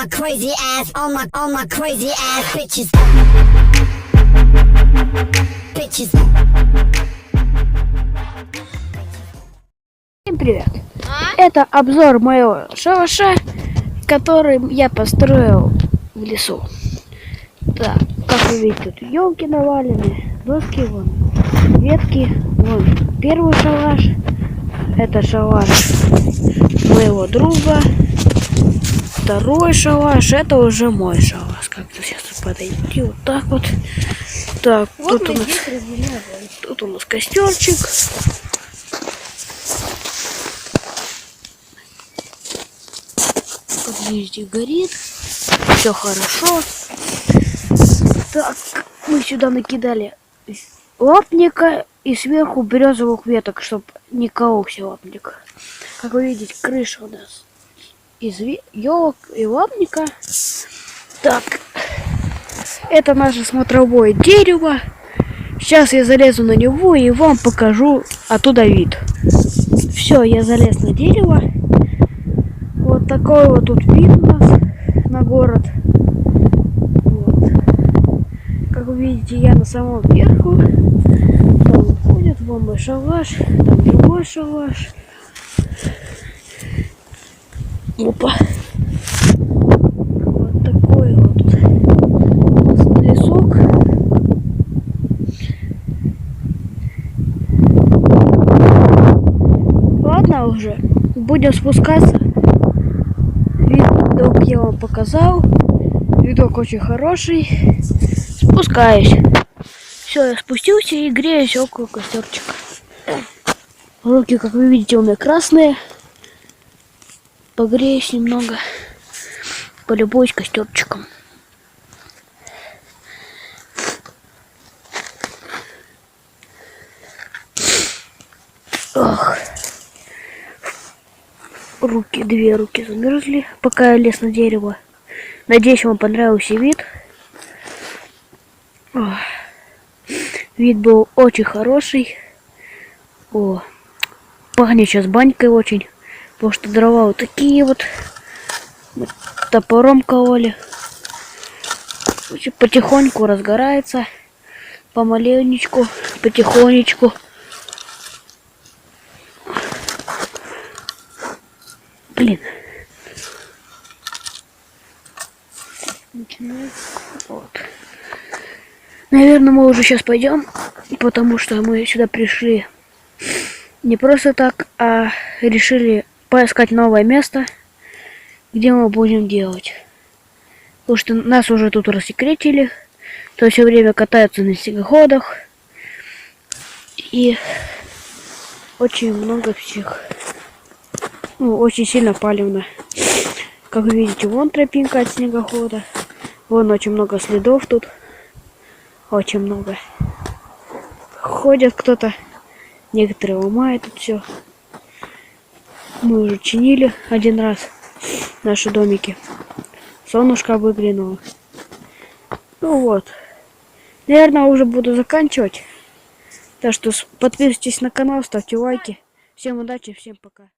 Crazy ass, all my crazy ass bitches. Bitches. Всем привет! Это обзор моего шалаша, который я построил в лесу. Так, как вы видите, тут елки навалены, доски, вон, ветки, вон первый шалаш. Это шалаш моего друга. Второй шалаш, это уже мой шалаш. Как-то сейчас подойти вот так вот. Так, вот тут у нас костерчик. Как видите, горит. Все хорошо. Так, мы сюда накидали лапника и сверху березовых веток, чтобы не кололся лапник. Как вы видите, крыша у нас из елок и лапника. Так, это наше смотровое дерево. Сейчас я залезу на него и вам покажу оттуда вид. Все, я залез на дерево. Вот такой вот тут вид у нас на город. Вот. Как вы видите, я на самом верху. Там уходит, вон мой шалаш, там другой шалаш. Опа. Вот такой вот лесок. Ладно уже, будем спускаться. Видок я вам показал. Видок очень хороший. Спускаюсь. Все, я спустился и греюсь около костерчика. Руки, как вы видите, у меня красные. Погреюсь немного. Полюбуюсь костерчиком. Ох. Две руки замерзли, пока я лез на дерево. Надеюсь, вам понравился вид. Ох. Вид был очень хороший. О, пахнет сейчас банькой очень. Потому что дрова вот такие вот. Мы топором кололи. Потихоньку разгорается. Помаленечку, потихонечку. Блин. Вот. Наверное, мы уже сейчас пойдем, потому что мы сюда пришли не просто так, а решили поискать новое место, где мы будем делать. Потому что нас уже тут рассекретили, то все время катаются на снегоходах и очень много всех. Ну, очень сильно палевно. Как вы видите, вон тропинка от снегохода. Вон очень много следов тут. Очень много. Ходят кто-то. Некоторые ломают тут все. Мы уже чинили один раз наши домики. Солнышко выглянуло. Ну вот. Наверное, уже буду заканчивать. Так что подписывайтесь на канал, ставьте лайки. Всем удачи, всем пока.